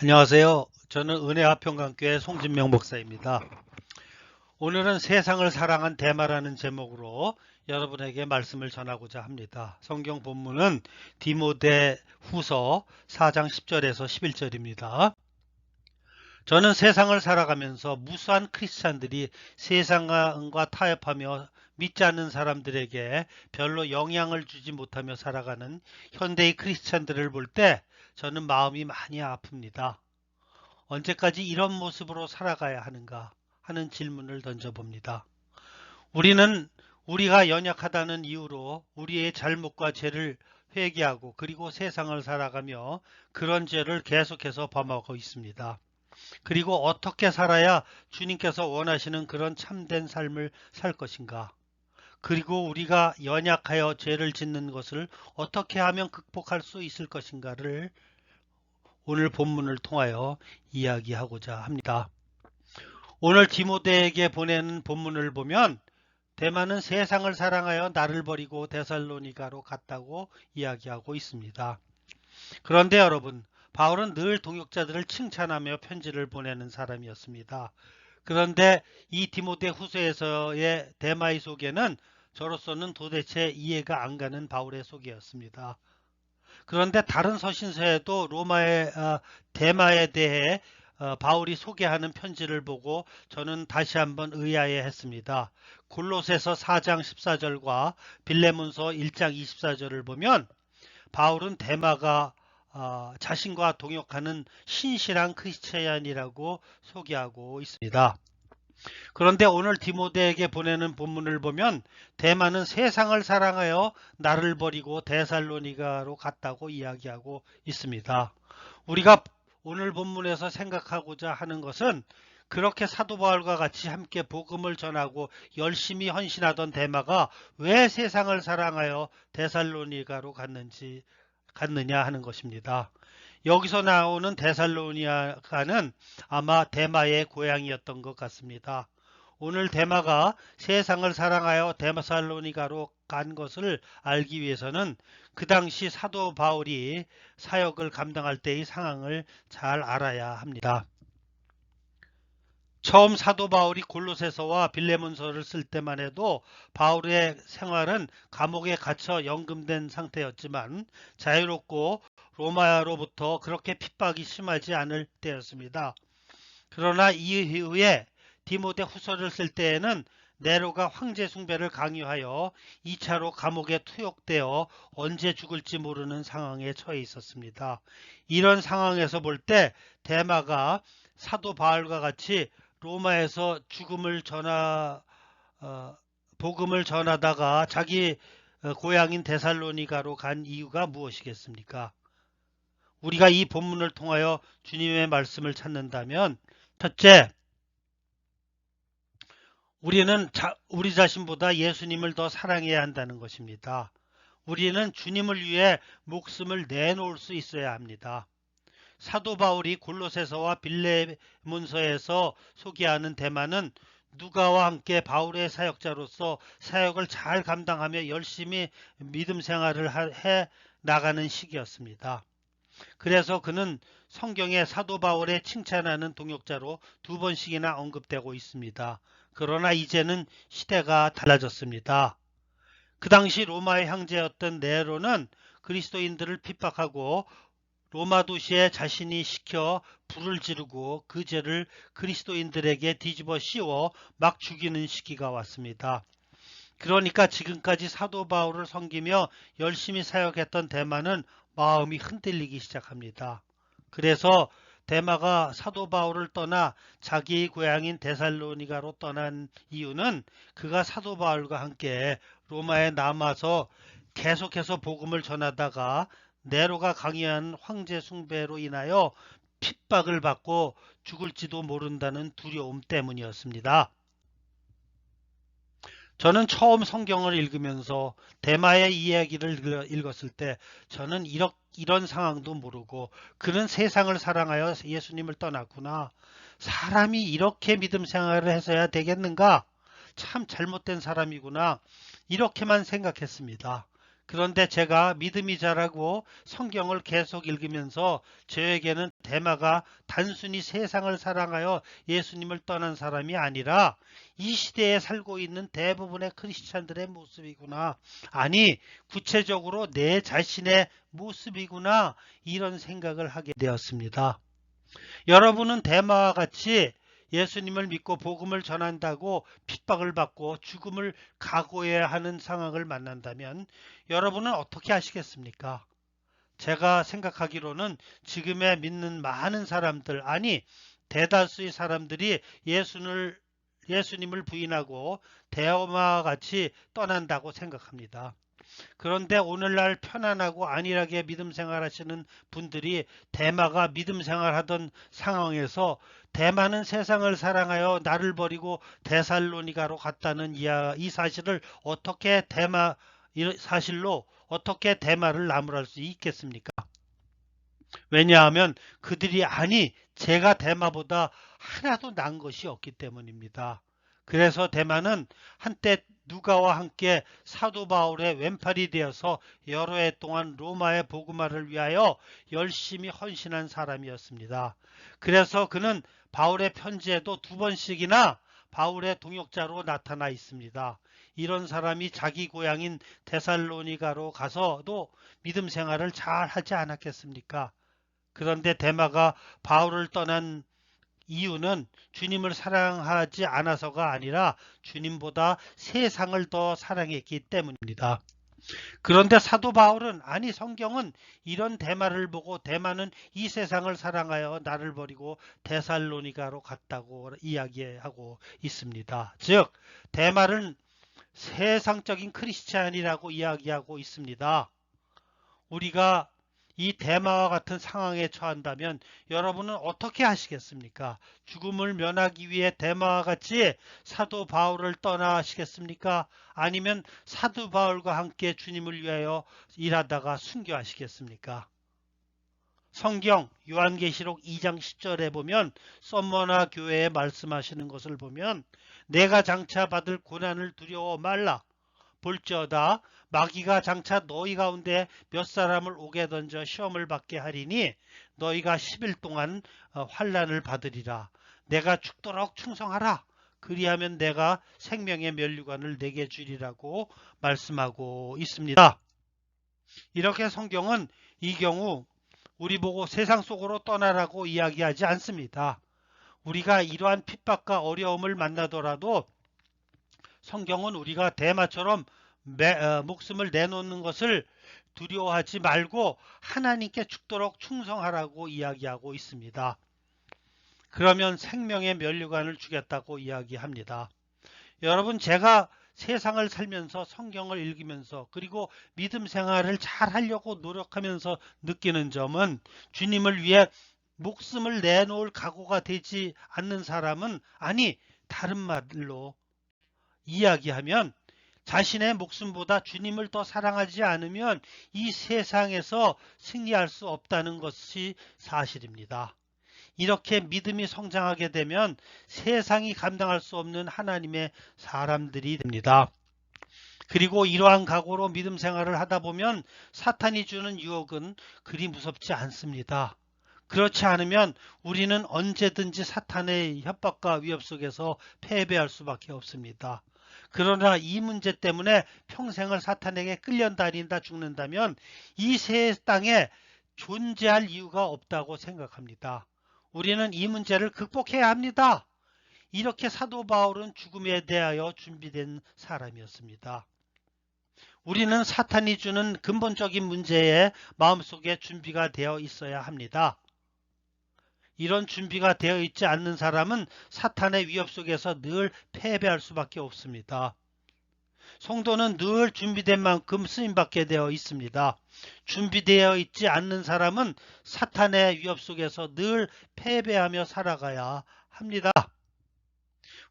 안녕하세요. 저는 은혜화평강교회 송진명 목사입니다. 오늘은 세상을 사랑한 대마라는 제목으로 여러분에게 말씀을 전하고자 합니다. 성경 본문은 디모데 후서 4장 10절에서 11절입니다. 저는 세상을 살아가면서 무수한 크리스찬들이 세상과 타협하며 믿지 않는 사람들에게 별로 영향을 주지 못하며 살아가는 현대의 크리스찬들을 볼 때 저는 마음이 많이 아픕니다. 언제까지 이런 모습으로 살아가야 하는가 하는 질문을 던져봅니다. 우리는 우리가 연약하다는 이유로 우리의 잘못과 죄를 회개하고 그리고 세상을 살아가며 그런 죄를 계속해서 범하고 있습니다. 그리고 어떻게 살아야 주님께서 원하시는 그런 참된 삶을 살 것인가? 그리고 우리가 연약하여 죄를 짓는 것을 어떻게 하면 극복할 수 있을 것인가를 오늘 본문을 통하여 이야기하고자 합니다. 오늘 디모데에게 보내는 본문을 보면 대만은 세상을 사랑하여 나를 버리고 데살로니가로 갔다고 이야기하고 있습니다. 그런데 여러분, 바울은 늘 동역자들을 칭찬하며 편지를 보내는 사람이었습니다. 그런데 이 디모데 후서에서의 대마의 소개는 저로서는 도대체 이해가 안 가는 바울의 소개였습니다. 그런데 다른 서신서에도 로마의 대마에 대해 바울이 소개하는 편지를 보고 저는 다시 한번 의아해했습니다. 골로새서 4장 14절과 빌레몬서 1장 24절을 보면 바울은 대마가 자신과 동역하는 신실한 크리스찬이라고 소개하고 있습니다. 그런데 오늘 디모데에게 보내는 본문을 보면 대마는 세상을 사랑하여 나를 버리고 데살로니가로 갔다고 이야기하고 있습니다. 우리가 오늘 본문에서 생각하고자 하는 것은 그렇게 사도 바울과 같이 함께 복음을 전하고 열심히 헌신하던 대마가 왜 세상을 사랑하여 데살로니가로 갔느냐 하는 것입니다. 여기서 나오는 데살로니가는 아마 대마의 고향이었던 것 같습니다. 오늘 대마가 세상을 사랑하여 데살로니가로 간 것을 알기 위해서는 그 당시 사도 바울이 사역을 감당할 때의 상황을 잘 알아야 합니다. 처음 사도 바울이 골로새서와 빌레몬서를 쓸 때만 해도 바울의 생활은 감옥에 갇혀 연금된 상태였지만 자유롭고 로마로부터 그렇게 핍박이 심하지 않을 때였습니다. 그러나 이후에 디모데 후서를 쓸 때에는 네로가 황제 숭배를 강요하여 2차로 감옥에 투옥되어 언제 죽을지 모르는 상황에 처해 있었습니다. 이런 상황에서 볼 때 대마가 사도 바울과 같이 로마에서 복음을 전하다가 자기 고향인 데살로니가로 간 이유가 무엇이겠습니까? 우리가 이 본문을 통하여 주님의 말씀을 찾는다면 첫째, 우리는 우리 자신보다 예수님을 더 사랑해야 한다는 것입니다. 우리는 주님을 위해 목숨을 내놓을 수 있어야 합니다. 사도 바울이 골로새서와 빌레몬서에서 소개하는 대마는 누가와 함께 바울의 사역자로서 사역을 잘 감당하며 열심히 믿음 생활을 해 나가는 시기였습니다. 그래서 그는 성경에 사도 바울의 칭찬하는 동역자로 2번씩이나 언급되고 있습니다. 그러나 이제는 시대가 달라졌습니다. 그 당시 로마의 황제였던 네로는 그리스도인들을 핍박하고 로마 도시에 자신이 시켜 불을 지르고 그 죄를 그리스도인들에게 뒤집어 씌워 막 죽이는 시기가 왔습니다. 그러니까 지금까지 사도 바울을 섬기며 열심히 사역했던 대마는 마음이 흔들리기 시작합니다. 그래서 대마가 사도 바울을 떠나 자기 고향인 데살로니가로 떠난 이유는 그가 사도 바울과 함께 로마에 남아서 계속해서 복음을 전하다가 네로가 강요한 황제 숭배로 인하여 핍박을 받고 죽을지도 모른다는 두려움 때문이었습니다. 저는 처음 성경을 읽으면서 대마의 이야기를 읽었을 때 저는 이런 상황도 모르고 그는 세상을 사랑하여 예수님을 떠났구나. 사람이 이렇게 믿음 생활을 해서야 되겠는가? 참 잘못된 사람이구나. 이렇게만 생각했습니다. 그런데 제가 믿음이 자라고 성경을 계속 읽으면서 저에게는 데마가 단순히 세상을 사랑하여 예수님을 떠난 사람이 아니라 이 시대에 살고 있는 대부분의 크리스찬들의 모습이구나. 아니, 구체적으로 내 자신의 모습이구나. 이런 생각을 하게 되었습니다. 여러분은 데마와 같이 예수님을 믿고 복음을 전한다고 핍박을 받고 죽음을 각오해야 하는 상황을 만난다면 여러분은 어떻게 하시겠습니까? 제가 생각하기로는 지금의 믿는 많은 사람들, 아니 대다수의 사람들이 예수님을 부인하고 데마와 같이 떠난다고 생각합니다. 그런데 오늘날 편안하고 안일하게 믿음 생활하시는 분들이 데마가 믿음 생활하던 상황에서 데마는 세상을 사랑하여 나를 버리고 데살로니가로 갔다는 이 사실을 이 사실로 어떻게 데마를 나무랄 수 있겠습니까? 왜냐하면 그들이 제가 데마보다 하나도 난 것이 없기 때문입니다. 그래서 데마는 한때 누가와 함께 사도 바울의 왼팔이 되어서 여러 해 동안 로마의 복음화를 위하여 열심히 헌신한 사람이었습니다. 그래서 그는 바울의 편지에도 2번씩이나 바울의 동역자로 나타나 있습니다. 이런 사람이 자기 고향인 데살로니가로 가서도 믿음 생활을 잘 하지 않았겠습니까? 그런데 데마가 바울을 떠난 이유는 주님을 사랑하지 않아서가 아니라 주님보다 세상을 더 사랑했기 때문입니다. 그런데 사도 바울은 성경은 이런 데마를 보고 데마는 이 세상을 사랑하여 나를 버리고 데살로니가로 갔다고 이야기하고 있습니다. 즉 데마는 세상적인 크리스찬이라고 이야기하고 있습니다. 우리가 이 데마와 같은 상황에 처한다면 여러분은 어떻게 하시겠습니까? 죽음을 면하기 위해 데마와 같이 사도 바울을 떠나시겠습니까? 아니면 사도 바울과 함께 주님을 위하여 일하다가 순교하시겠습니까? 성경 요한계시록 2장 10절에 보면 썸머나 교회에 말씀하시는 것을 보면 내가 장차 받을 고난을 두려워 말라. 볼지어다 마귀가 장차 너희 가운데 몇 사람을 옥에 던져 시험을 받게 하리니 너희가 10일 동안 환난을 받으리라. 내가 죽도록 충성하라. 그리하면 내가 생명의 면류관을 내게 주리라고 말씀하고 있습니다. 이렇게 성경은 이 경우 우리 보고 세상 속으로 떠나라고 이야기하지 않습니다. 우리가 이러한 핍박과 어려움을 만나더라도 성경은 우리가 데마처럼 목숨을 내놓는 것을 두려워하지 말고 하나님께 죽도록 충성하라고 이야기하고 있습니다. 그러면 생명의 면류관을 주겠다고 이야기합니다. 여러분, 제가 세상을 살면서 성경을 읽으면서 그리고 믿음 생활을 잘 하려고 노력하면서 느끼는 점은 주님을 위해 목숨을 내놓을 각오가 되지 않는 사람은 다른 말로 이야기하면 자신의 목숨보다 주님을 더 사랑하지 않으면 이 세상에서 승리할 수 없다는 것이 사실입니다. 이렇게 믿음이 성장하게 되면 세상이 감당할 수 없는 하나님의 사람들이 됩니다. 그리고 이러한 각오로 믿음 생활을 하다 보면 사탄이 주는 유혹은 그리 무섭지 않습니다. 그렇지 않으면 우리는 언제든지 사탄의 협박과 위협 속에서 패배할 수밖에 없습니다. 그러나 이 문제 때문에 평생을 사탄에게 끌려다닌다 죽는다면 이 세상에 존재할 이유가 없다고 생각합니다. 우리는 이 문제를 극복해야 합니다. 이렇게 사도 바울은 죽음에 대하여 준비된 사람이었습니다. 우리는 사탄이 주는 근본적인 문제에 마음속에 준비가 되어 있어야 합니다. 이런 준비가 되어 있지 않는 사람은 사탄의 위협 속에서 늘 패배할 수밖에 없습니다. 성도는 늘 준비된 만큼 쓰임받게 되어 있습니다. 준비되어 있지 않는 사람은 사탄의 위협 속에서 늘 패배하며 살아가야 합니다.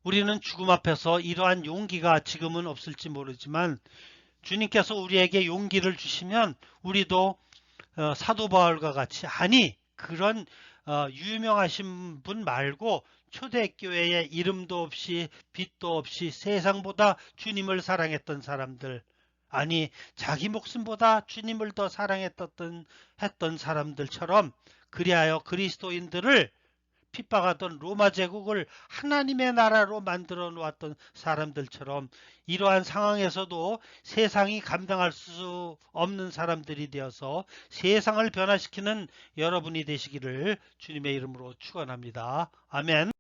우리는 죽음 앞에서 이러한 용기가 지금은 없을지 모르지만 주님께서 우리에게 용기를 주시면 우리도 사도 바울과 같이 그런 유명하신 분 말고 초대교회에 이름도 없이 빛도 없이 세상보다 주님을 사랑했던 사람들 아니, 자기 목숨보다 주님을 더 했던 사람들처럼 그리하여 그리스도인들을 핍박하던 로마 제국을 하나님의 나라로 만들어 놓았던 사람들처럼 이러한 상황에서도 세상이 감당할 수 없는 사람들이 되어서 세상을 변화시키는 여러분이 되시기를 주님의 이름으로 축원합니다. 아멘.